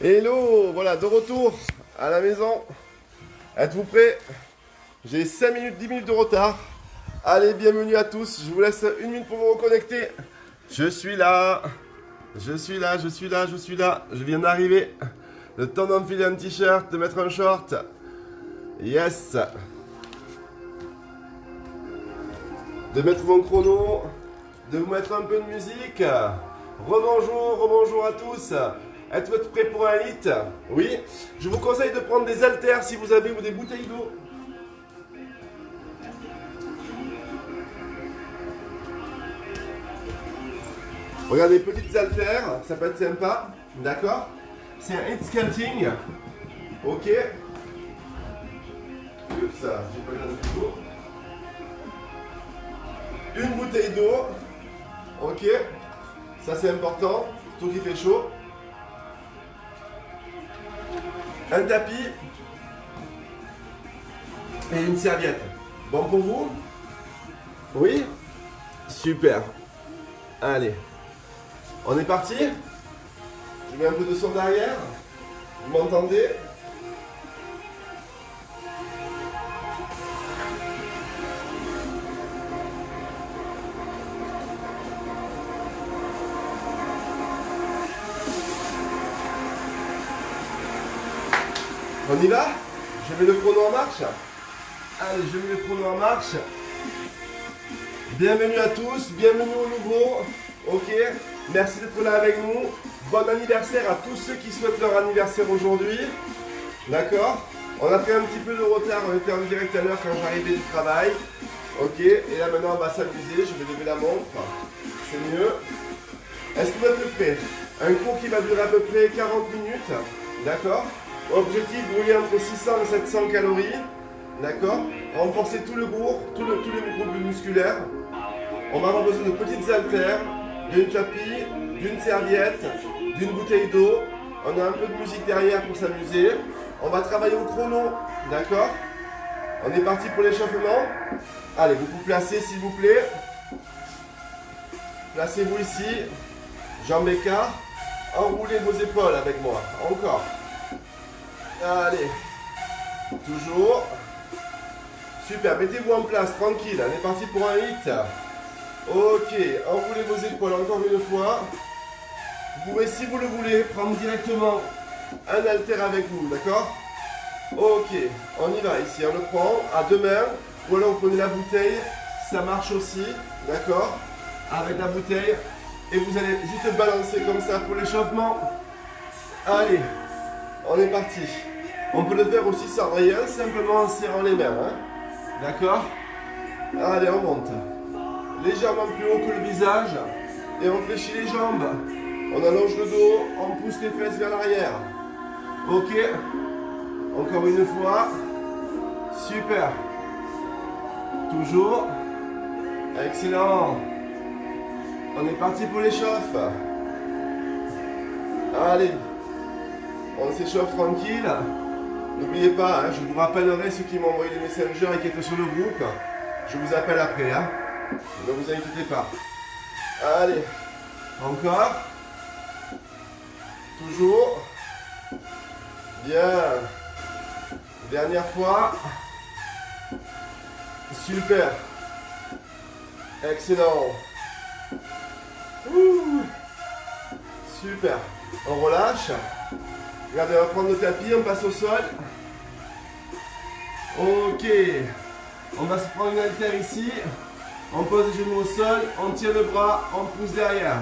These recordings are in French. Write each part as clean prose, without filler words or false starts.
Hello, voilà, de retour à la maison. Êtes-vous prêts? J'ai 5 minutes, 10 minutes de retard. Allez, bienvenue à tous. Je vous laisse une minute pour vous reconnecter. Je suis là. Je suis là, je suis là, je suis là. Je viens d'arriver. Le temps d'enfiler un t-shirt, de mettre un short. Yes. De mettre mon chrono. De vous mettre un peu de musique. Rebonjour, rebonjour à tous. Êtes-vous prêts pour un hit? Oui. Je vous conseille de prendre des haltères si vous avez ou des bouteilles d'eau. Regardez, petites haltères, ça peut être sympa. D'accord? C'est un hit sculpting. Ok. Oups, j'ai pas le temps de Une bouteille d'eau. Ok. Ça c'est important, surtout qu'il fait chaud. Un tapis. Et une serviette. Bon pour vous? Oui? Super. Allez. On est parti? Je mets un peu de son derrière. Vous m'entendez? On y va? Je mets le chrono en marche. Allez, je mets le chrono en marche. Bienvenue à tous, bienvenue aux nouveaux. Ok, merci d'être là avec nous. Bon anniversaire à tous ceux qui souhaitent leur anniversaire aujourd'hui. D'accord? On a pris un petit peu de retard, on était en direct à l'heure quand j'arrivais du travail. Ok, et là maintenant on va s'amuser, je vais lever la montre. C'est mieux. Est-ce que vous êtes prêts? Un cours qui va durer à peu près 40 minutes. D'accord? Objectif, brûler entre 600 et 700 calories. D'accord? Renforcer tout le groupe, tous les groupes musculaires. On va avoir besoin de petites haltères, d'un tapis, d'une serviette, d'une bouteille d'eau. On a un peu de musique derrière pour s'amuser. On va travailler au chrono. D'accord? On est parti pour l'échauffement. Allez, vous vous placez s'il vous plaît. Placez-vous ici. Jambes écart. Enroulez vos épaules avec moi. Encore. Allez. Toujours. Super, mettez-vous en place, tranquille. On est parti pour un hit. Ok, enroulez vos épaules encore une fois. Vous pouvez, si vous le voulez, prendre directement un haltère avec vous, d'accord? Ok, on y va ici, on le prend à deux mains. Ou alors vous prenez la bouteille, ça marche aussi, d'accord? Avec la bouteille. Et vous allez juste balancer comme ça pour l'échauffement. Allez, on est parti. On peut le faire aussi sans rien, simplement en serrant les mains. Hein? D'accord? Allez, on monte. Légèrement plus haut que le visage. Et on fléchit les jambes. On allonge le dos, on pousse les fesses vers l'arrière. Ok? Encore une fois. Super. Toujours. Excellent. On est parti pour l'échauffe. Allez. On s'échauffe tranquille. N'oubliez pas, hein, je vous rappellerai ceux qui m'ont envoyé des messengers et qui étaient sur le groupe. Je vous appelle après. Hein. Ne vous inquiétez pas. Allez. Encore. Toujours. Bien. Dernière fois. Super. Excellent. Ouh. Super. On relâche. Regardez, on va prendre le tapis, on passe au sol. Ok. On va se prendre une haltère ici. On pose les genoux au sol, on tire le bras, on pousse derrière.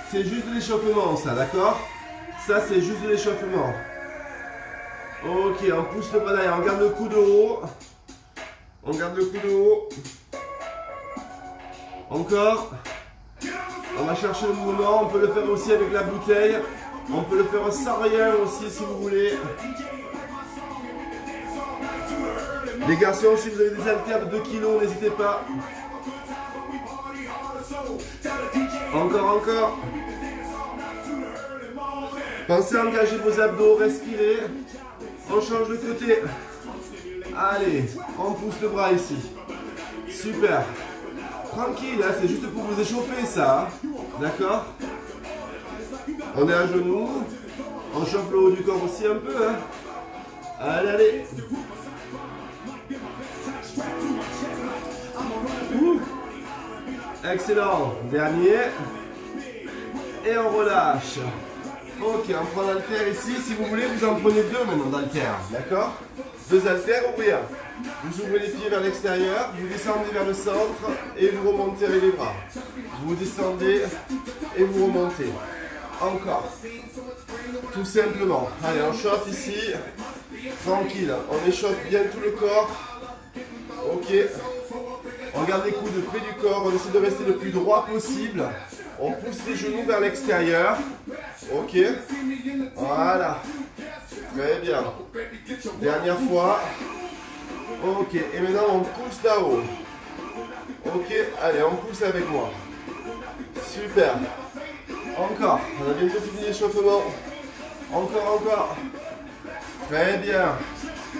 C'est juste de l'échauffement ça, d'accord? Ça c'est juste de l'échauffement. Ok, on pousse le bras derrière, on garde le coude haut. On garde le coude haut. Encore. On va chercher le mouvement, on peut le faire aussi avec la bouteille. On peut le faire sans rien aussi si vous voulez. Les garçons, si vous avez des haltères de 2 kg, n'hésitez pas. Encore. Pensez à engager vos abdos, respirez. On change de côté. Allez, on pousse le bras ici. Super. Tranquille, hein, c'est juste pour vous échauffer ça. Hein. D'accord? On est à genoux. On chauffe le haut du corps aussi un peu. Hein. Allez, allez. Ouh. Excellent. Dernier. Et on relâche. Ok, on prend l'haltère ici. Si vous voulez, vous en prenez deux maintenant d'haltère. D'accord? Deux haltères ou rien. Vous ouvrez les pieds vers l'extérieur, vous descendez vers le centre et vous remontez avec les bras. Vous descendez et vous remontez. Encore. Tout simplement. Allez, on chauffe ici. Tranquille. On échauffe bien tout le corps. Ok. On garde les coudes près du corps. On essaie de rester le plus droit possible. On pousse les genoux vers l'extérieur. Ok. Voilà. Très bien. Dernière fois. Ok. Et maintenant, on pousse là-haut. Ok. Allez, on pousse avec moi. Super. Encore. On a bientôt fini l'échauffement. Encore, encore. Très bien.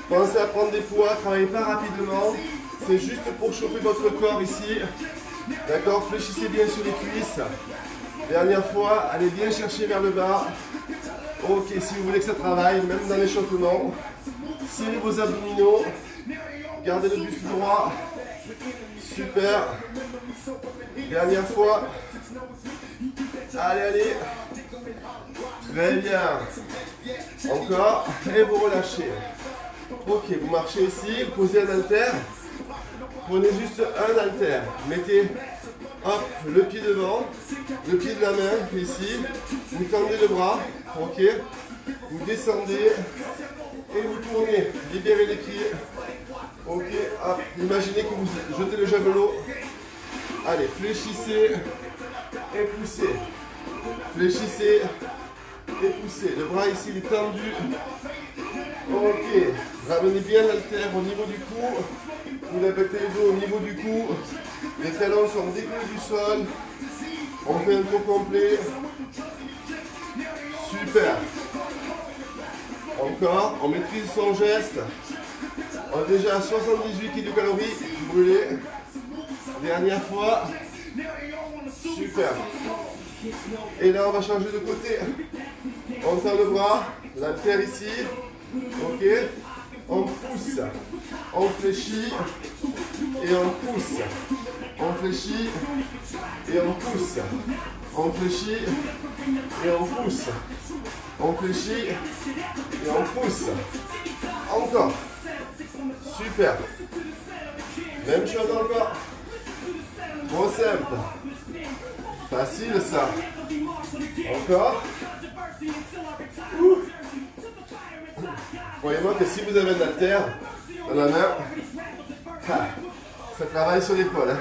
Pensez à prendre des poids. Travaillez pas rapidement. C'est juste pour chauffer votre corps ici. D'accord? Fléchissez bien sur les cuisses. Dernière fois. Allez bien chercher vers le bas. Ok. Si vous voulez que ça travaille, même dans l'échauffement, serrez vos abdominaux. Gardez le buste droit. Super. Dernière fois. Allez, allez. Très bien. Encore. Et vous relâchez. Ok, vous marchez ici. Posez un haltère. Prenez juste un haltère. Mettez hop, le pied devant. Le pied de la main ici. Vous tendez le bras. Ok. Vous descendez. Et vous tournez. Libérez les pieds. Ok. Hop. Imaginez que vous jetez le javelot. Allez, fléchissez. Et poussez. Fléchissez et poussez. Le bras ici il est tendu. Ok. Ramenez bien l'haltère au niveau du cou. Vous répétez le dos au niveau du cou. Les talons sont décollés du sol. On fait un tour complet. Super. Encore. On maîtrise son geste. On est déjà à 78 kcal brûlés. Dernière fois. Super. Et là, on va changer de côté. On tend le bras, l'haltère ici. Ok. On pousse. On fléchit. Et on pousse. On fléchit. Et on pousse. On fléchit. Et on pousse. On fléchit. Et on pousse. Encore. Super. Même chose encore. Trop simple. Facile ça. Encore. Croyez-moi que si vous avez un haltère dans la main, ça travaille sur l'épaule.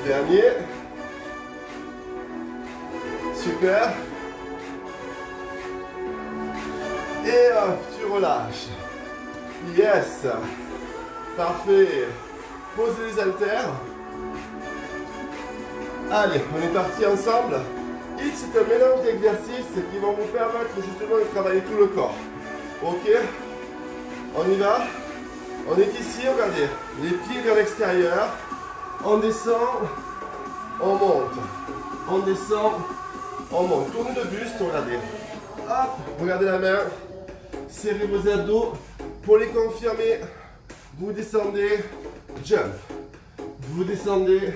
Dernier. Super. Et hop, tu relâches. Yes. Parfait. Posez les haltères. Allez, on est parti ensemble. X, c'est un mélange d'exercices qui vont vous permettre justement de travailler tout le corps. Ok? On y va? On est ici, regardez. Les pieds vers l'extérieur. On descend. On monte. On descend. On monte. Tournez le buste, regardez. Hop, regardez la main. Serrez vos abdos. Pour les confirmer, vous descendez. Jump. Vous descendez.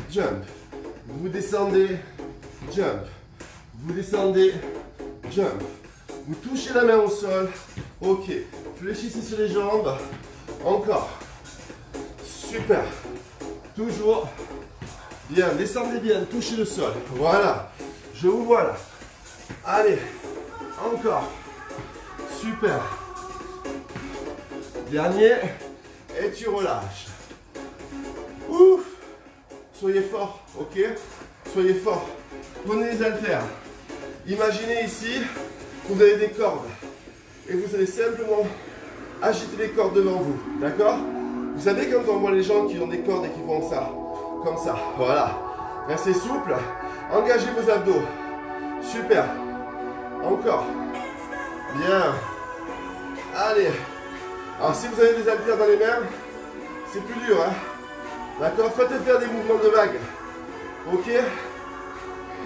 Jump. Vous descendez, jump. Vous descendez, jump. Vous touchez la main au sol. Ok. Fléchissez sur les jambes. Encore. Super. Toujours. Bien. Descendez bien. Touchez le sol. Voilà. Je vous vois là. Allez. Encore. Super. Dernier. Et tu relâches. Ouf. Soyez fort, ok? Soyez fort. Prenez les haltères. Imaginez ici que vous avez des cordes. Et vous allez simplement agiter les cordes devant vous. D'accord? Vous savez quand on voit les gens qui ont des cordes et qui font ça. Comme ça. Voilà. Restez souple. Engagez vos abdos. Super. Encore. Bien. Allez. Alors si vous avez des haltères dans les mains, c'est plus dur, hein? D'accord, faites faire des mouvements de vague. Ok.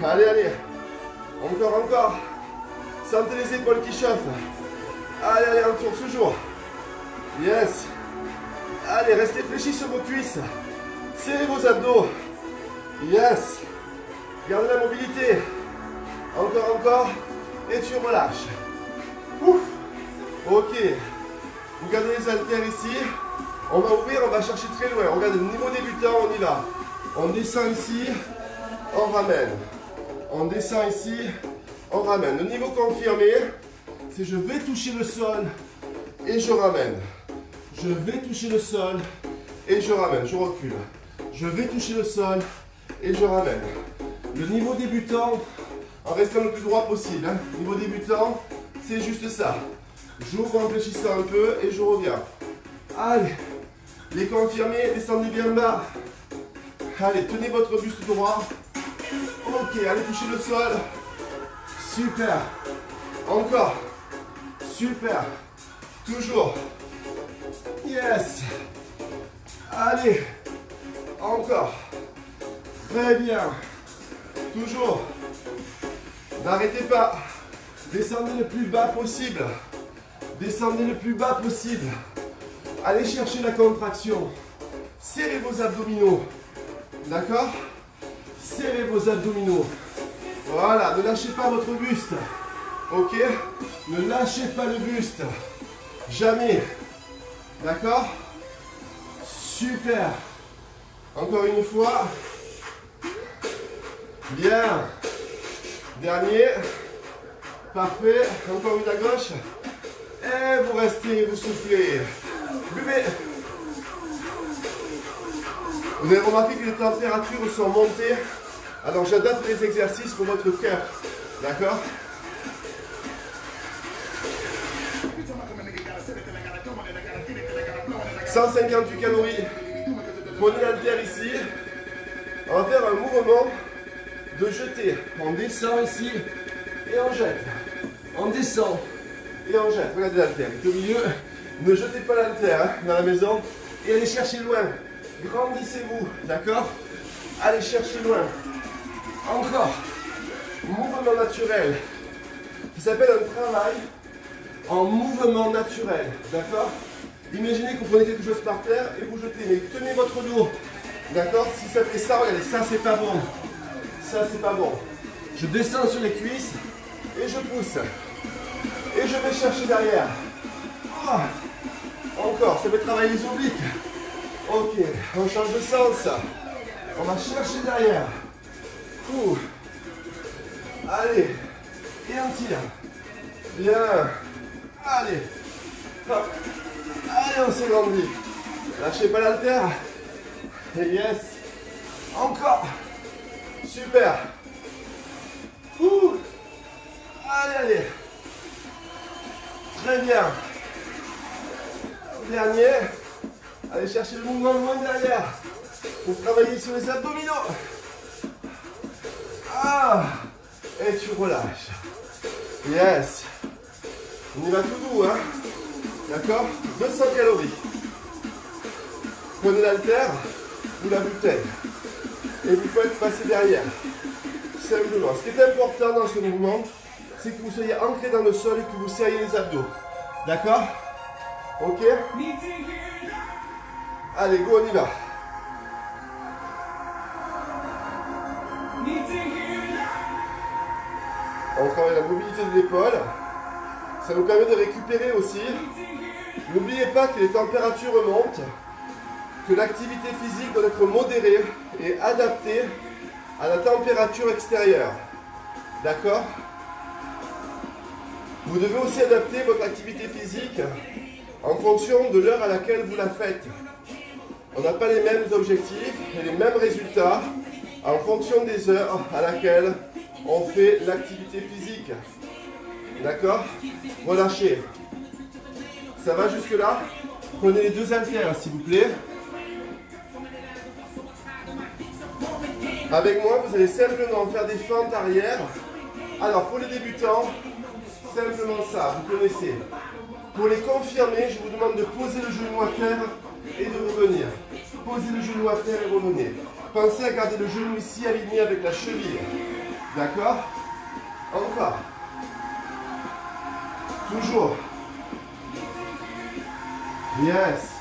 Allez, allez. Encore, encore. Sentez les épaules qui chauffent. Allez, allez, un tour, toujours. Yes. Allez, restez fléchis sur vos cuisses. Serrez vos abdos. Yes. Gardez la mobilité. Encore, encore. Et tu relâches. Ouf. Ok. Vous gardez les haltères ici. On va ouvrir, on va chercher très loin. On regarde le niveau débutant, on y va. On descend ici, on ramène. On descend ici, on ramène. Le niveau confirmé, c'est je vais toucher le sol et je ramène. Je vais toucher le sol et je ramène. Je recule. Je vais toucher le sol et je ramène. Le niveau débutant, en restant le plus droit possible. Niveau débutant, c'est juste ça. J'ouvre en fléchissant un peu et je reviens. Allez, les confirmés, descendez bien bas. Allez, tenez votre buste droit. Ok, allez toucher le sol. Super. Encore. Super. Toujours. Yes. Allez. Encore. Très bien. Toujours. N'arrêtez pas. Descendez le plus bas possible. Descendez le plus bas possible. Allez chercher la contraction. Serrez vos abdominaux. D'accord? Serrez vos abdominaux. Voilà, ne lâchez pas votre buste. Ok? Ne lâchez pas le buste. Jamais. D'accord? Super. Encore une fois. Bien. Dernier. Parfait. Encore une à gauche. Et vous restez, vous soufflez. Buvez. Vous avez remarqué que les températures sont montées. Alors j'adapte les exercices pour votre cœur. D'accord? « 158 calories. Prenez l'haltère ici. On va faire un mouvement de jeter. On descend ici et on jette. On descend et on jette. Regardez l'haltère. Au milieu, ne jetez pas l'haltère dans la maison et allez chercher loin. Grandissez-vous, d'accord? Allez chercher loin. Encore. Mouvement naturel. Ça s'appelle un travail en mouvement naturel, d'accord? Imaginez que vous prenez quelque chose par terre et vous jetez, mais tenez votre dos, d'accord? Si ça fait ça, regardez, ça c'est pas bon. Ça c'est pas bon. Je descends sur les cuisses et je pousse. Et je vais chercher derrière. Oh. Encore, ça va travailler les obliques. Ok, on change de sens. On va chercher derrière. Ouh. Allez. Et on tire. Bien. Allez. Hop. Allez, on s'agrandit. Lâchez pas l'haltère. Et yes. Encore. Super. Ouh. Allez, allez. Très bien. Dernier. Allez chercher le mouvement loin derrière. Pour travailler sur les abdominaux. Ah. Et tu relâches. Yes. On y va tout doux, hein. D'accord? 200 calories. Prenez l'haltère ou la bouteille. Et vous faites passer derrière. Simplement. Ce qui est important dans ce mouvement, c'est que vous soyez ancré dans le sol et que vous serriez les abdos. D'accord? Ok? Allez, go, on y va. On travaille la mobilité de l'épaule. Ça nous permet de récupérer aussi. N'oubliez pas que les températures montent, que l'activité physique doit être modérée et adaptée à la température extérieure. D'accord? Vous devez aussi adapter votre activité physique en fonction de l'heure à laquelle vous la faites. On n'a pas les mêmes objectifs et les mêmes résultats en fonction des heures à laquelle on fait l'activité physique. D'accord? Relâchez. Ça va jusque là? Prenez les deux haltères s'il vous plaît. Avec moi, vous allez simplement faire des fentes arrière. Alors pour les débutants, simplement ça, vous connaissez. Pour les confirmer, je vous demande de poser le genou à terre et de revenir. Posez le genou à terre et revenez. Pensez à garder le genou ici aligné avec la cheville. D'accord? Encore. Toujours. Yes.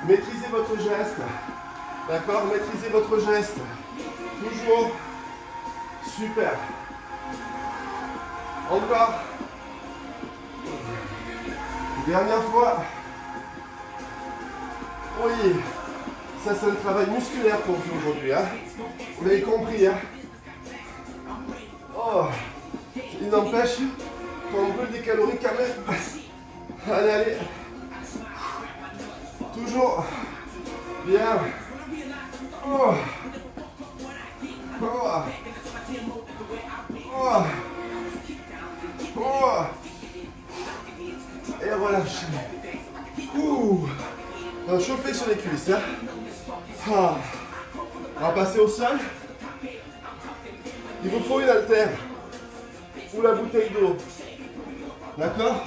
Maîtrisez votre geste. D'accord? Maîtrisez votre geste. Toujours. Super. Encore. Dernière fois. Oui. Ça, c'est un travail musculaire qu'on fait aujourd'hui. Hein? Vous l'avez compris. Hein? Oh. Il n'empêche qu'on brûle des calories quand même. Allez, allez. Toujours. Bien. Oh. Oh. Oh. Oh. Et relâchez. Ouh. On va chauffer sur les cuisses. Hein. Ah. On va passer au sol. Il vous faut une haltère ou la bouteille d'eau. D'accord?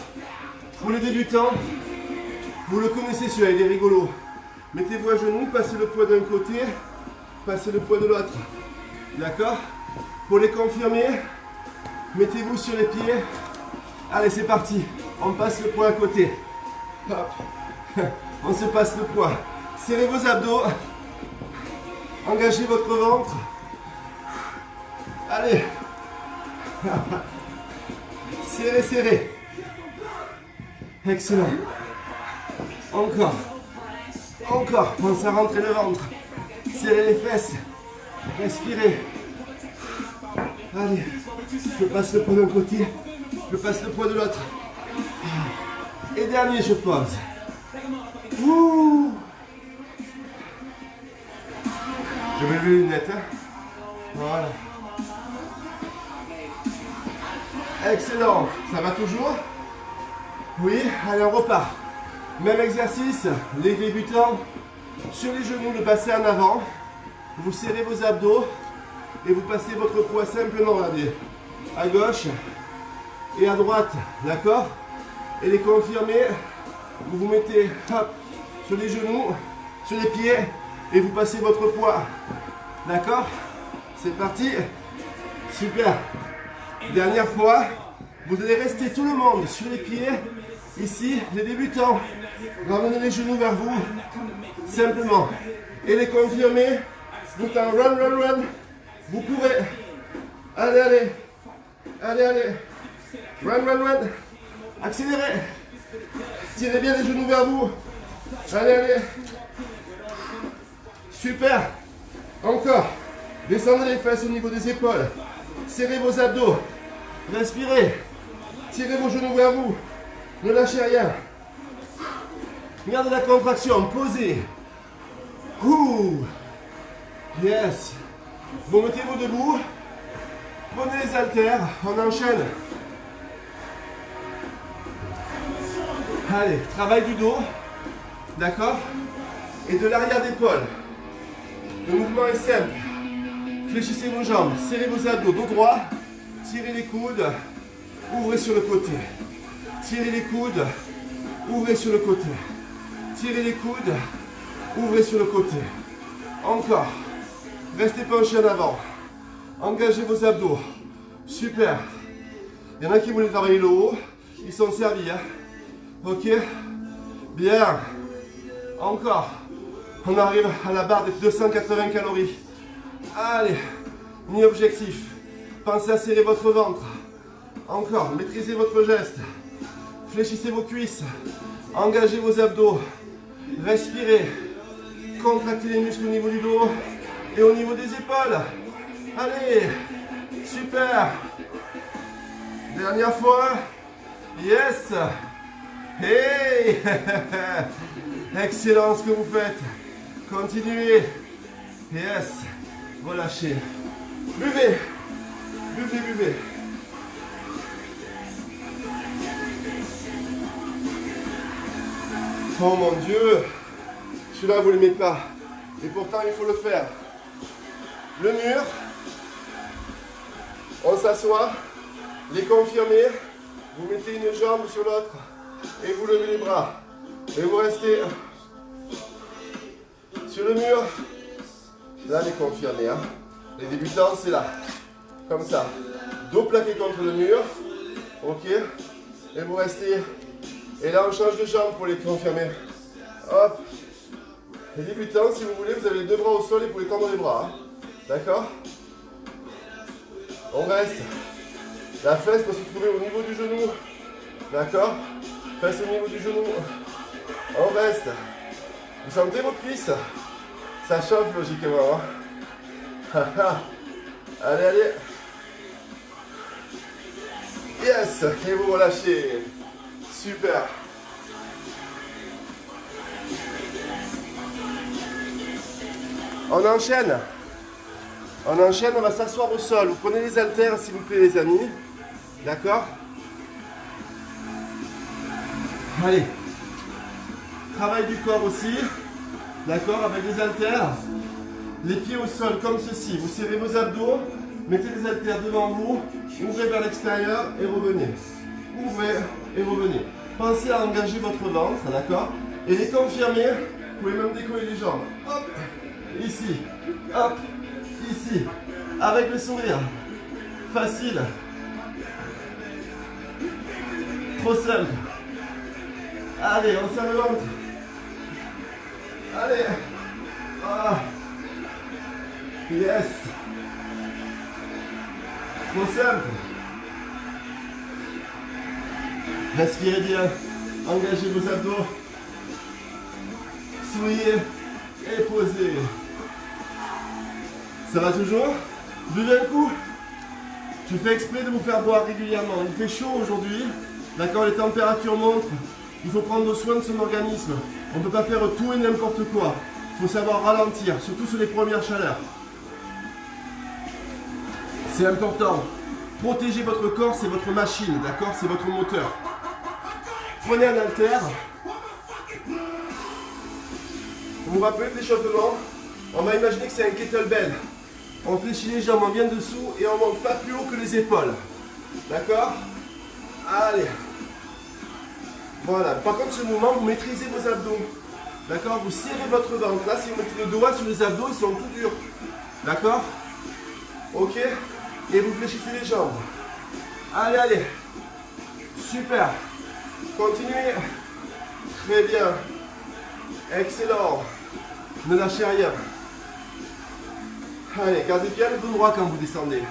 Pour les débutants, vous le connaissez celui-là, il est rigolo. Mettez-vous à genoux, passez le poids d'un côté, passez le poids de l'autre. D'accord? Pour les confirmer, mettez-vous sur les pieds. Allez, c'est parti. On passe le poids à côté. Hop. On se passe le poids. Serrez vos abdos. Engagez votre ventre. Allez. Serrez, serrez. Excellent. Encore. Encore. Pensez à rentrer le ventre. Serrez les fesses. Respirez. Allez. Je passe le poids d'un côté. Je passe le poids de l'autre. Et dernier, je pose. Ouh. Je vais lever les lunettes. Hein. Voilà. Excellent. Ça va toujours? Oui. Allez, on repart. Même exercice. Les débutants. Sur les genoux, le bassin en avant. Vous serrez vos abdos. Et vous passez votre poids simplement, regardez. À gauche. Et à droite. D'accord? Et les confirmer. Vous vous mettez hop, sur les genoux, sur les pieds. Et vous passez votre poids. D'accord? C'est parti. Super. Dernière fois. Vous allez rester tout le monde sur les pieds. Ici, les débutants. Ramenez les genoux vers vous. Simplement. Et les confirmer. Tout en run, run, run. Vous courez. Allez, allez. Allez, allez. Run, run, run. Accélérez. Tirez bien les genoux vers vous. Allez, allez. Super. Encore. Descendez les fesses au niveau des épaules. Serrez vos abdos. Respirez. Tirez vos genoux vers vous. Ne lâchez rien. Gardez la contraction. Posez. Ouh. Yes. Bon, mettez-vous debout. Prenez les haltères. On enchaîne. Allez, travail du dos. D'accord? Et de l'arrière d'épaule. Le mouvement est simple. Fléchissez vos jambes. Serrez vos abdos. Dos droit. Tirez les coudes. Ouvrez sur le côté. Tirez les coudes. Ouvrez sur le côté. Tirez les coudes. Ouvrez sur le côté. Encore. Restez penché en avant. Engagez vos abdos. Super. Il y en a qui voulaient travailler le haut. Ils sont servis. Hein? Ok. Bien. Encore. On arrive à la barre des 280 calories. Allez. Mi-objectif. Pensez à serrer votre ventre. Encore. Maîtrisez votre geste. Fléchissez vos cuisses. Engagez vos abdos. Respirez. Contractez les muscles au niveau du dos et au niveau des épaules. Allez. Super. Dernière fois. Yes. Hey. Excellent ce que vous faites. Continuez. Yes. Relâchez. Buvez. Buvez, buvez. Oh mon Dieu. Celui-là, vous ne l'aimez pas. Et pourtant, il faut le faire. Le mur. On s'assoit. Les confirmer. Vous mettez une jambe sur l'autre. Et vous levez les bras. Et vous restez sur le mur. Là, les confirmer. Hein. Les débutants, c'est là. Comme ça. dos plaqué contre le mur. Ok. Et vous restez. Et là, on change de jambe pour les confirmer. Hop. Les débutants, si vous voulez, vous avez les deux bras au sol et vous pouvez tendre les bras. Hein. D'accord? On reste. La fesse doit se trouver au niveau du genou. D'accord? Fesse au niveau du genou. On reste. Vous sentez vos cuisses? Ça chauffe logiquement. Hein. Allez, allez. Yes. Et vous relâchez. Super. On enchaîne. On enchaîne, on va s'asseoir au sol. Vous prenez les haltères s'il vous plaît les amis. D'accord? Allez. Travail du corps aussi. D'accord? Avec les haltères. Les pieds au sol comme ceci. Vous serrez vos abdos. Mettez les haltères devant vous. Ouvrez vers l'extérieur et revenez. Ouvrez et revenez. Pensez à engager votre ventre. D'accord? Et les confirmer. Vous pouvez même décoller les jambes. Hop. Ici. Hop. Ici, avec le sourire. Facile. Trop simple. Allez, on serre le ventre. Allez. Ah. Yes. Trop simple. Respirez bien. Engagez vos abdos. Souriez et posez. Ça va toujours? Buvez un coup. Je fais exprès de vous faire boire régulièrement. Il fait chaud aujourd'hui. D'accord, les températures montent. Il faut prendre soin de son organisme. On ne peut pas faire tout et n'importe quoi. Il faut savoir ralentir, surtout sur les premières chaleurs. C'est important. Protégez votre corps, c'est votre machine, d'accord? C'est votre moteur. Prenez un haltère. Vous vous rappelez de l'échauffement? On va imaginer que c'est un kettlebell. On fléchit les jambes, on vient dessous et on ne monte pas plus haut que les épaules. D'accord? Allez. Voilà. Par contre, ce mouvement, vous maîtrisez vos abdos. D'accord? Vous serrez votre ventre. Là, si vous mettez le doigt sur les abdos, ils sont tout durs. D'accord? Ok? Et vous fléchissez les jambes. Allez, allez. Super. Continuez. Très bien. Excellent. Ne lâchez rien. Allez, gardez bien le dos droit quand vous descendez.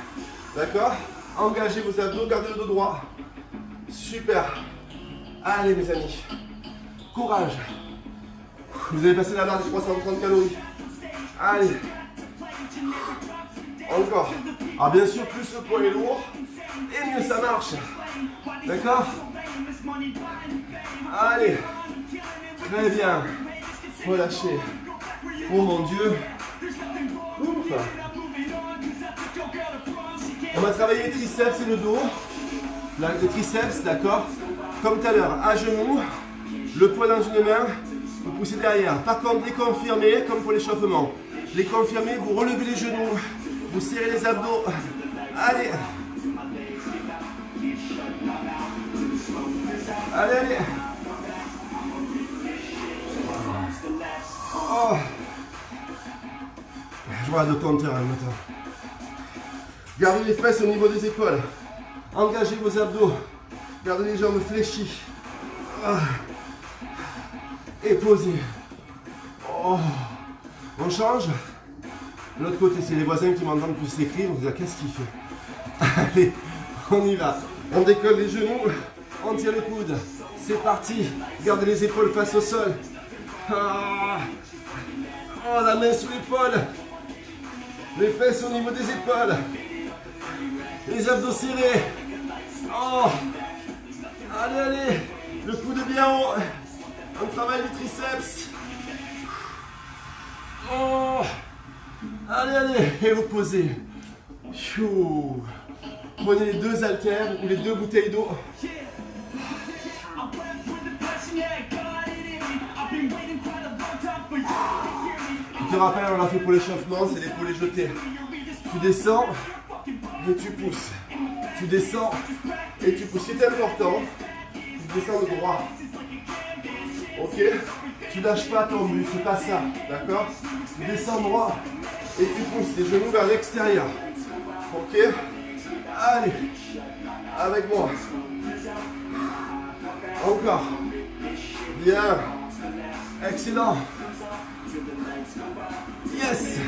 D'accord? Engagez vos abdos, gardez le dos droit. Super. Allez mes amis. Courage. Vous avez passé la barre des 330 calories. Allez. Encore. Alors bien sûr, plus le poids est lourd, et mieux ça marche. D'accord? Allez. Très bien. Relâchez. Oh mon Dieu. Ouf. On va travailler les triceps et le dos. Les triceps, d'accord? Comme tout à l'heure, à genoux, le poids dans une main, vous poussez derrière. Par contre, les confirmés, comme pour l'échauffement, les confirmés, vous relevez les genoux, vous serrez les abdos. Allez. Allez, allez. Oh. Je vois le compteur le matin. Gardez les fesses au niveau des épaules. Engagez vos abdos. Gardez les jambes fléchies. Ah. Et posez. Oh. On change. De l'autre côté, c'est les voisins qui m'entendent plus s'écrire. On se dit, qu'est-ce qu'il fait? Allez, on y va. On décolle les genoux. On tire le coude. C'est parti. Gardez les épaules face au sol. Ah. Oh, la main sous l'épaule. Les fesses au niveau des épaules. Les abdos serrés. Oh. Allez, allez. Le coude bien haut. On travaille les triceps. Oh. Allez, allez. Et vous posez. Prenez les deux haltères ou les deux bouteilles d'eau. Je te rappelle, on l'a fait pour l'échauffement, c'est l'épaule jetée. Tu descends et tu pousses. Tu descends et tu pousses. C'est important. Tu descends de droit. Ok? Tu lâches pas ton but, c'est pas ça. D'accord? Tu descends droit et tu pousses les genoux vers l'extérieur. Ok? Allez. Avec moi. Encore. Bien. Excellent. Yes.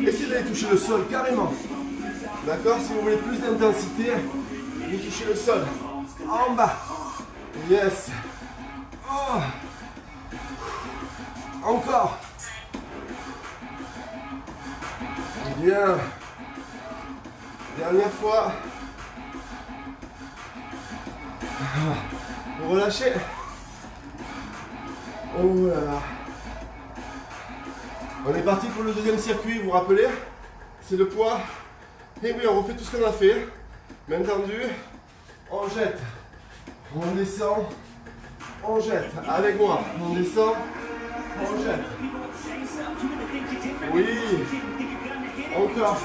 Essayez d'aller toucher le sol carrément. D'accord? Si vous voulez plus d'intensité, vous touchez le sol. En bas. Yes. Oh. Encore. Bien. Dernière fois. Vous relâchez. Oh là là. On est parti pour le deuxième circuit, vous vous rappelez? C'est le poids. Et oui, on refait tout ce qu'on a fait. Main tendue. On jette. On descend. On jette. Avec moi. On descend. On jette. Oui. Encore.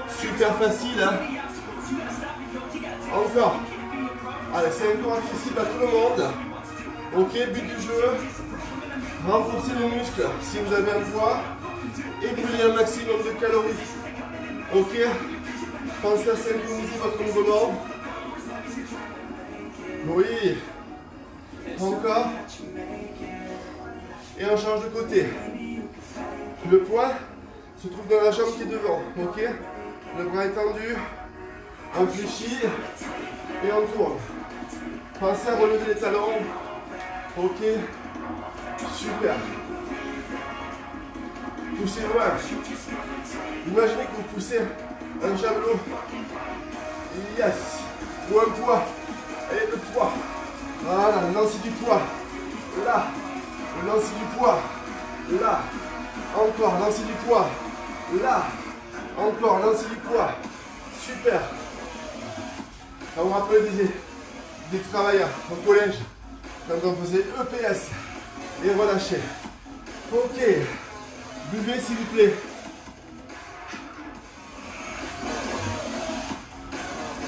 Super facile, hein? Encore. Allez, c'est encore accessible à tout le monde. Ok, but du jeu. Renforcez les muscles si vous avez un poids. Et brûlez un maximum de calories. Ok. Pensez à synchroniser votre mouvement. Oui. Encore. Et on change de côté. Le poids se trouve dans la jambe qui est devant. Ok. Le bras est tendu. On fléchit. Et on tourne. Pensez à relever les talons. Ok. Super. Poussez loin. Imaginez que vous poussez un javelot. Yes. Ou un poids. Et le poids. Voilà, le lancer du poids. Là. Le lancer du poids. Là. Encore, lancer du poids. Là. Encore, lancer du poids. Super. Ça vous rappelle des travailleurs au collège quand on faisait EPS. Et relâchez. Ok. Buvez s'il vous plaît.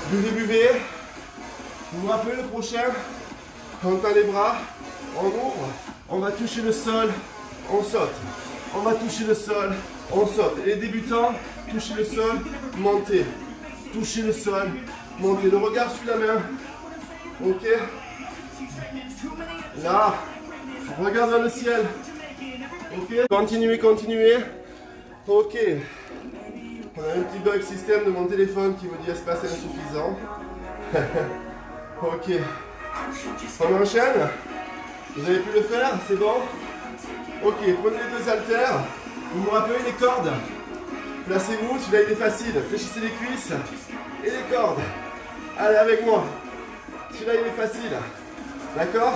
Buvez, buvez. Vous vous rappelez le prochain? On tend les bras, on ouvre, on va toucher le sol, on saute. On va toucher le sol, on saute. Les débutants, touchez le sol, montez. Touchez le sol, montez. Le regard sur la main. Ok. Là. Regarde vers le ciel. Ok. Continuez, continuez. Ok. On a un petit bug système de mon téléphone qui me dit espace insuffisant. Ok. On enchaîne. Vous avez pu le faire, c'est bon? Ok, prenez les deux haltères. Vous me rappelez les cordes. Placez-vous, celui-là il est facile. Fléchissez les cuisses et les cordes. Allez, avec moi. Celui-là il est facile. D'accord?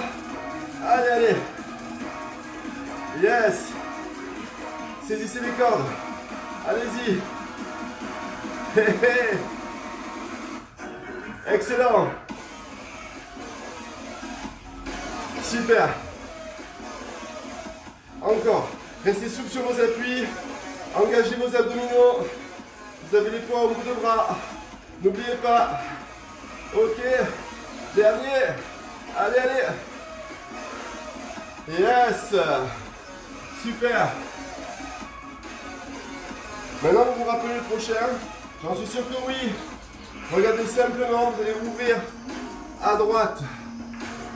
Allez, allez. Yes. Saisissez les cordes. Allez-y. Excellent. Super. Encore. Restez souple sur vos appuis. Engagez vos abdominaux. Vous avez les poids au bout de bras. N'oubliez pas. Ok. Dernier. Allez, allez. Yes. Super. Maintenant, vous vous rappelez le prochain? J'en suis sûr que oui. Regardez simplement, vous allez ouvrir à droite.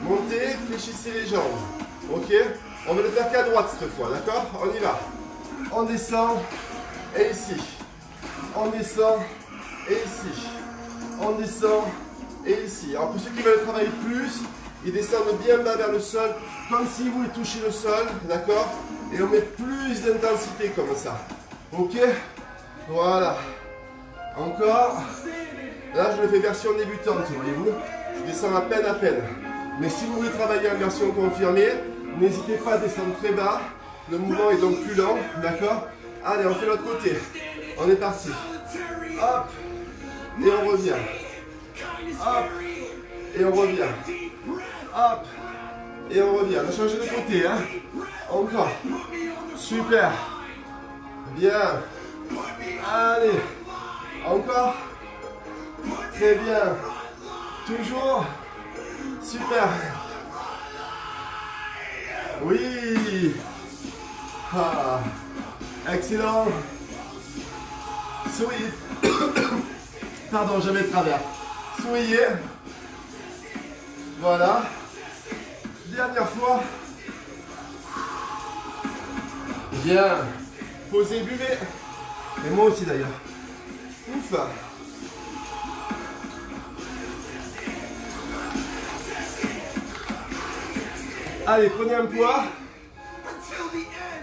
Montez, fléchissez les jambes. Ok? On va le faire qu'à droite cette fois, d'accord? On y va. On descend et ici. On descend et ici. On descend et ici. Alors pour ceux qui veulent travailler plus, ils descendent bien bas vers le sol, comme si vous touchiez le sol, d'accord? Et on met plus d'intensité comme ça. Ok? Voilà. Encore. Là, je le fais version débutante, voyez-vous. Je descends à peine. Mais si vous voulez travailler en version confirmée, n'hésitez pas à descendre très bas. Le mouvement est donc plus lent, d'accord? Allez, on fait l'autre côté. On est parti. Hop. Et on revient. Hop. Et on revient. Hop. Et on revient. On a changé de côté, hein? Encore. Super. Bien. Allez. Encore. Très bien. Toujours. Super. Oui. Ah. Excellent. Souriez. Pardon, je mets de travers. Souriez. Voilà. Dernière fois. Bien. Posez, buvez. Et moi aussi d'ailleurs. Ouf. Allez, prenez un poids.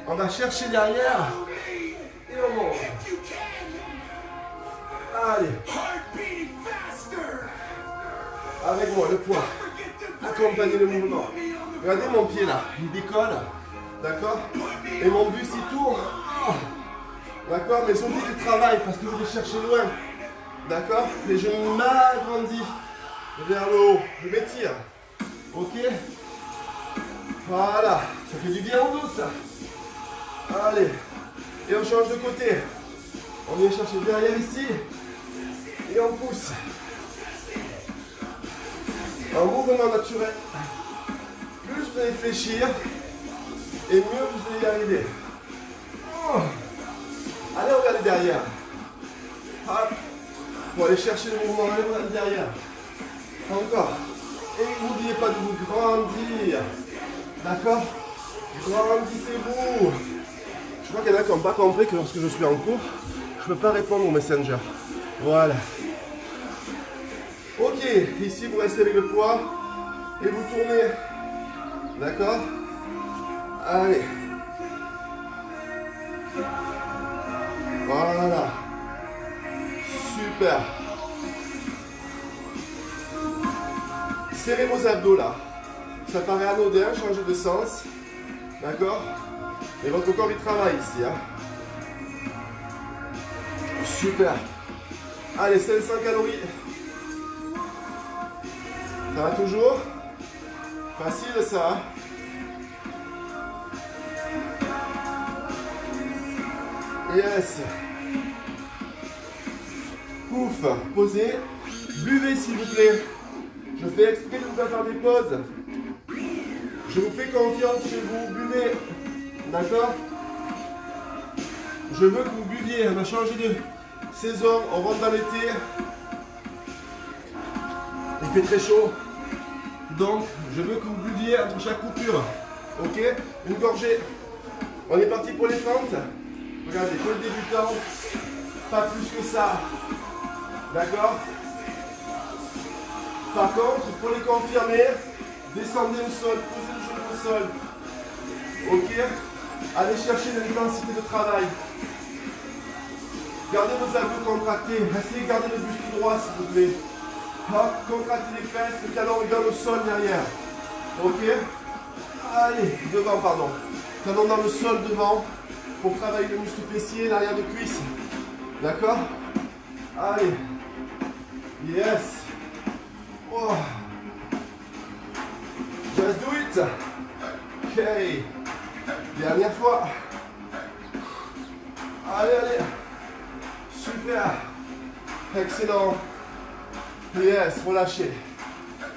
On va chercher derrière. Et on monte. Allez. Avec moi, le poids. Accompagnez le mouvement. Regardez mon pied là. Il décolle. D'accord? Et mon buste il tourne. D'accord? Mais son pied il travaille parce que vous allez chercher loin. D'accord? Les genoux m'agrandissent vers le haut. Je m'étire. Ok? Voilà. Ça fait du bien au dos ça. Allez. Et on change de côté. On vient chercher derrière ici. Et on pousse. Un mouvement naturel. Plus vous allez fléchir, et mieux vous allez y arriver. Allez, regardez derrière. Hop. Pour aller chercher le mouvement, allez, regardez derrière. Encore. Et n'oubliez pas de vous grandir. D'accord? Grandissez-vous. Je crois qu'il y en a qui n'ont pas compris que lorsque je suis en cours, je ne peux pas répondre au messenger. Voilà. Ok, ici vous restez avec le poids et vous tournez. D'accord? Allez. Voilà. Super. Serrez vos abdos là. Ça paraît anodin, changez de sens. D'accord? Et votre corps il travaille ici. Hein? Super. Allez, 500 calories. Ça va toujours? Facile ça. Yes. Ouf. Posez. Buvez s'il vous plaît. Je fais exprès de vous faire des pauses. Je vous fais confiance chez vous. Buvez. D'accord? Je veux que vous buviez. On a changé de saison. On rentre dans l'été. Il fait très chaud. Donc, je veux que vous buviez entre chaque coupure. Ok? Une gorgée. On est parti pour les fentes. Regardez, pour le débutant, pas plus que ça. D'accord? Par contre, pour les confirmer, descendez au sol, posez le genou au sol. Ok? Allez chercher l'intensité de travail. Gardez vos abdos contractés. Restez, gardez le buste droit s'il vous plaît. Hop, contractez les fesses, le talon est dans le sol derrière. Ok? Allez, devant, pardon. Talon dans le sol devant pour travailler le muscle fessier, l'arrière de cuisse. D'accord? Allez. Yes. Oh. Just do it. Ok. Dernière fois. Allez, allez. Super. Excellent. Yes, relâchez.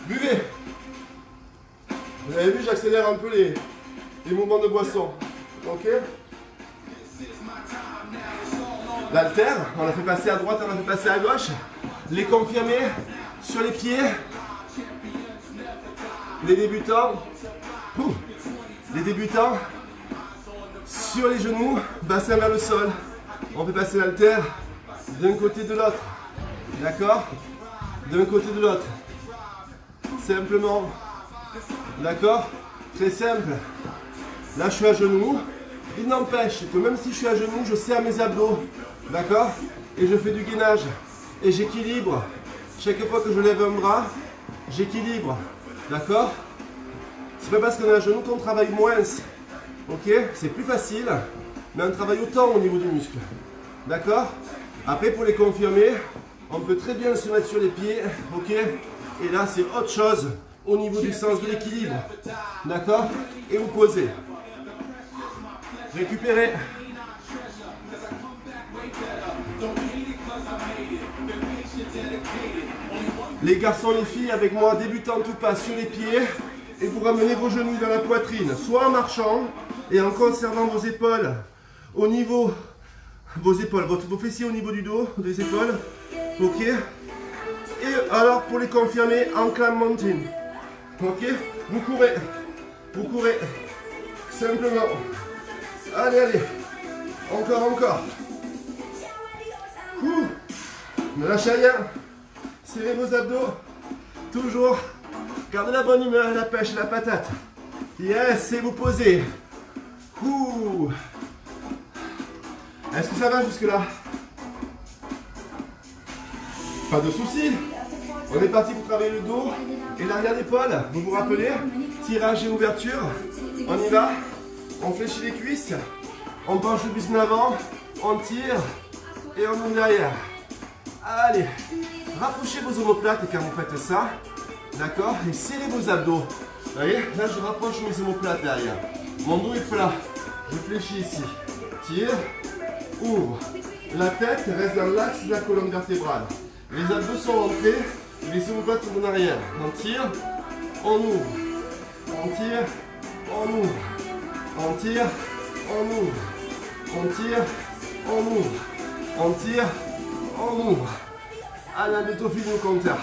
Buvez. Vous avez vu, j'accélère un peu les mouvements de boisson. Ok? L'haltère, on l'a fait passer à droite, on l'a fait passer à gauche. Les confirmer sur les pieds. Les débutants. Les débutants. Sur les genoux, bassin vers le sol. On fait passer l'haltère d'un côté de l'autre. D'accord? D'un côté de l'autre. Simplement. D'accord? Très simple. Là, je suis à genoux. Il n'empêche que même si je suis à genoux, je serre mes abdos. D'accord? Et je fais du gainage. Et j'équilibre. Chaque fois que je lève un bras, j'équilibre. D'accord? C'est pas parce qu'on est à genoux qu'on travaille moins. Ok? C'est plus facile, mais on travaille autant au niveau du muscle. D'accord? Après, pour les confirmer, on peut très bien se mettre sur les pieds. Ok? Et là, c'est autre chose au niveau du sens de l'équilibre. D'accord? Et vous posez. Récupérez. Les garçons, les filles, avec moi, débutant tout pas sur les pieds. Et vous ramenez vos genoux vers la poitrine, soit en marchant et en conservant vos épaules au niveau vos épaules, vos fessiers au niveau du dos, des épaules. Ok. Et alors pour les confirmer, en climb mountain. Ok. Vous courez. Vous courez. Simplement. Allez, allez. Encore, encore. Ne lâchez rien. Serrez vos abdos. Toujours. Gardez la bonne humeur, la pêche, la patate. Yes, et vous posez. Est-ce que ça va jusque-là? Pas de soucis. On est parti pour travailler le dos et l'arrière d'épaule. Vous vous rappelez? Tirage et ouverture. On y va. On fléchit les cuisses. On penche le buste en avant. On tire. Et on ouvre derrière. Allez. Rapprochez vos omoplates quand vous faites ça. D'accord? Et serrez vos abdos. Vous voyez? Là, je rapproche mes omoplates derrière. Mon dos est plat. Je fléchis ici. Tire. Ouvre. La tête reste dans l'axe de la colonne vertébrale. Les abdos sont rentrés. Les omoplates sont en arrière. On tire. On ouvre. On tire. On ouvre. On tire. On ouvre. On tire. On ouvre. On tire. On ouvre. Allez, bientôt fini le compteur.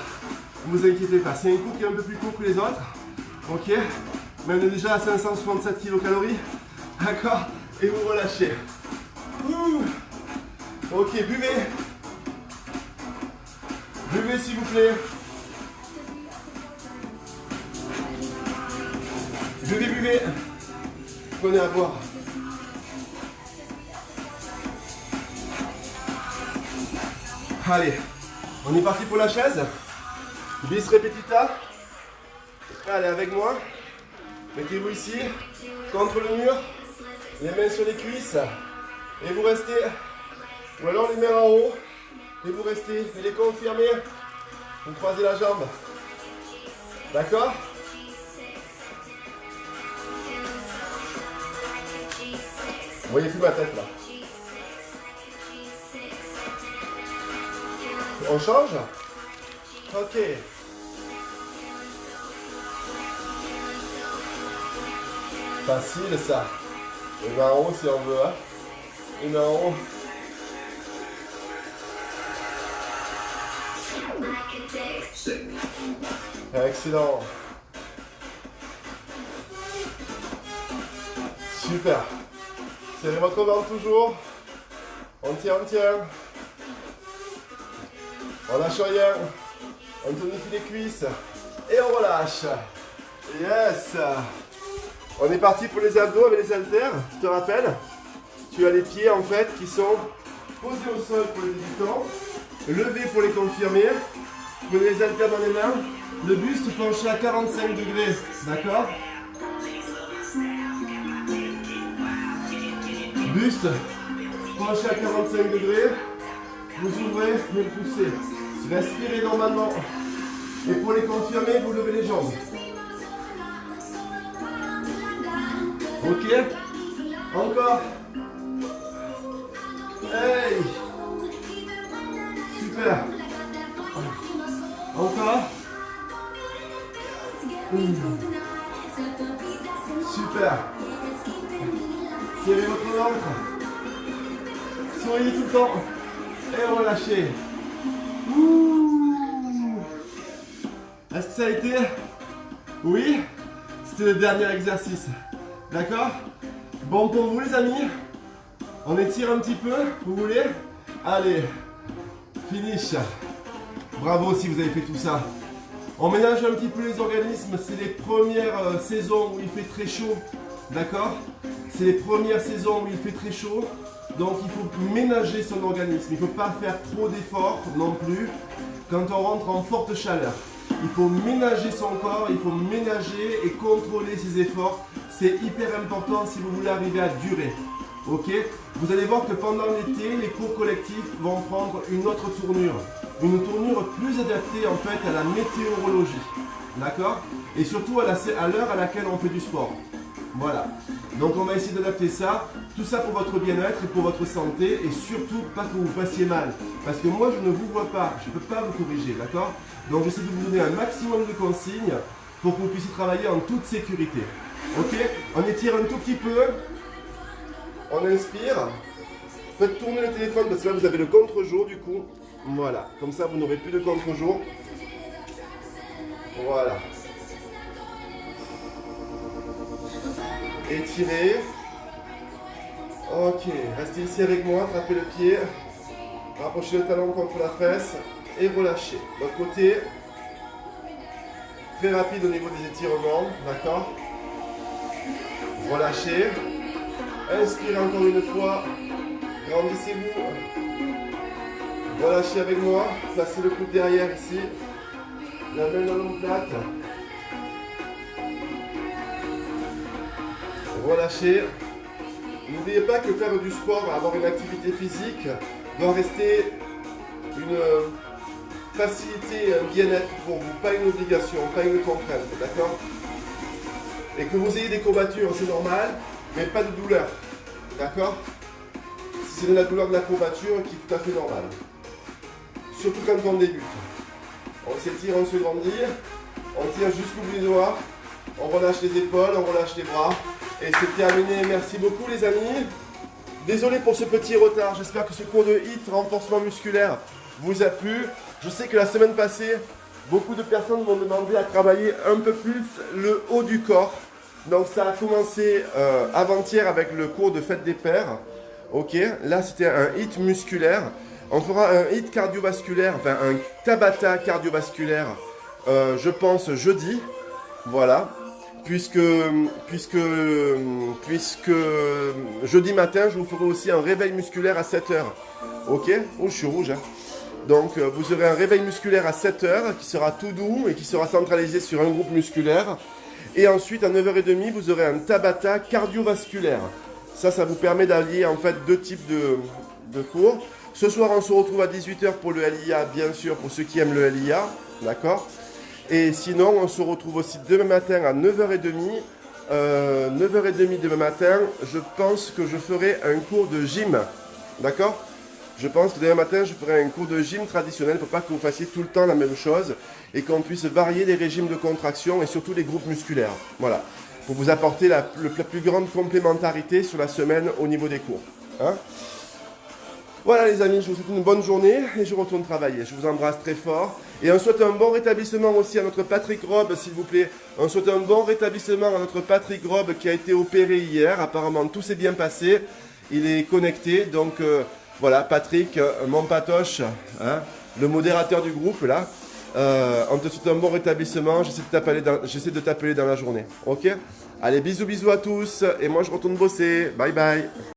Ne vous inquiétez pas, c'est un coup qui est un peu plus court que les autres. Ok. Mais on est déjà à 567 kcal. D'accord. Et vous relâchez. Ok, buvez. Buvez s'il vous plaît. Buvez, buvez. Prenez à boire. Allez, on est parti pour la chaise. Bis repetita. Allez, avec moi. Mettez-vous ici, contre le mur. Les mains sur les cuisses. Et vous restez. Ou alors les mains en haut. Et vous restez. Et les confirmez. Vous croisez la jambe. D'accord? Vous voyez plus ma tête là. On change? Ok. Facile ça. Les mains en haut si on veut. Hein. Les mains en haut. Excellent. Super. Serrez votre ventre toujours. On tient, on tient. On lâche rien. On tonifie les cuisses. Et on relâche. Yes. On est parti pour les abdos avec les haltères. Tu te rappelles? Tu as les pieds en fait qui sont posés au sol pour les débutants. Levés pour les confirmer. Prenez les haltères dans les mains. Le buste penché à 45 degrés. D'accord? Buste penché à 45 degrés. Vous ouvrez et vous poussez. Respirez normalement. Et pour les confirmer, vous levez les jambes. Ok. Encore. Hey. Super. Encore. Super. Serrez votre ventre. Souriez tout le temps. Et relâchez. Est-ce que ça a été? Oui. C'était le dernier exercice. D'accord? Bon pour vous les amis. On étire un petit peu, vous voulez? Allez. Finish. Bravo si vous avez fait tout ça. On ménage un petit peu les organismes. C'est les premières saisons où il fait très chaud. D'accord? C'est les premières saisons où il fait très chaud. Donc il faut ménager son organisme. Il ne faut pas faire trop d'efforts non plus quand on rentre en forte chaleur. Il faut ménager son corps, il faut ménager et contrôler ses efforts. C'est hyper important si vous voulez arriver à durer. Ok? Vous allez voir que pendant l'été, les cours collectifs vont prendre une autre tournure. Une tournure plus adaptée en fait à la météorologie. D'accord? Et surtout à l'heure à laquelle on fait du sport. Voilà. Donc on va essayer d'adapter ça. Tout ça pour votre bien-être et pour votre santé. Et surtout pas que vous fassiez mal. Parce que moi je ne vous vois pas. Je ne peux pas vous corriger. D'accord? Donc j'essaie de vous donner un maximum de consignes pour que vous puissiez travailler en toute sécurité. Ok? On étire un tout petit peu. On inspire. Faites tourner le téléphone parce que là vous avez le contre-jour du coup. Voilà, comme ça vous n'aurez plus de contre-jour. Voilà. Étirez. Ok, restez ici avec moi, frappez le pied. Rapprochez le talon contre la fesse et relâchez. L'autre côté. Très rapide au niveau des étirements, d'accord? Relâchez. Inspirez encore une fois. Grandissez-vous. Relâchez avec moi. Placez le coude derrière ici. La main dans l'omoplate. Relâchez. N'oubliez pas que faire du sport, avoir une activité physique, doit rester une facilité, un bien-être pour vous, pas une obligation, pas une contrainte, d'accord? Et que vous ayez des courbatures, c'est normal, mais pas de douleur, d'accord? C'est de la douleur de la courbature qui est tout à fait normale. Surtout quand on débute. On s'étire, on se grandit, on tire jusqu'au bout des doigts, on relâche les épaules, on relâche les bras. Et c'est terminé. Merci beaucoup les amis. Désolé pour ce petit retard. J'espère que ce cours de HIIT renforcement musculaire vous a plu. Je sais que la semaine passée, beaucoup de personnes m'ont demandé à travailler un peu plus le haut du corps. Donc ça a commencé avant-hier avec le cours de fête des pères. Ok, là c'était un HIIT musculaire. On fera un HIIT cardiovasculaire, enfin un Tabata cardiovasculaire, je pense jeudi. Voilà. Puisque jeudi matin, je vous ferai aussi un réveil musculaire à 7 h. Ok? Oh, je suis rouge. Hein. Donc, vous aurez un réveil musculaire à 7 h qui sera tout doux et qui sera centralisé sur un groupe musculaire. Et ensuite, à 9h30, vous aurez un Tabata cardiovasculaire. Ça vous permet d'allier en fait deux types de cours. Ce soir, on se retrouve à 18 h pour le LIA, bien sûr, pour ceux qui aiment le LIA. D'accord? Et sinon, on se retrouve aussi demain matin à 9h30. 9h30 demain matin, je pense que je ferai un cours de gym. D'accord? Je pense que demain matin, je ferai un cours de gym traditionnel pour pas que vous fassiez tout le temps la même chose et qu'on puisse varier les régimes de contraction et surtout les groupes musculaires. Voilà. Pour vous apporter la plus grande complémentarité sur la semaine au niveau des cours. Hein? Voilà les amis, je vous souhaite une bonne journée et je retourne travailler. Je vous embrasse très fort. Et on souhaite un bon rétablissement aussi à notre Patrick Robe, s'il vous plaît. On souhaite un bon rétablissement à notre Patrick Robe qui a été opéré hier. Apparemment, tout s'est bien passé. Il est connecté. Donc voilà, Patrick, mon patoche, hein, le modérateur du groupe là. On te souhaite un bon rétablissement. J'essaie de t'appeler dans la journée. Ok? Allez, bisous à tous. Et moi, je retourne bosser. Bye bye.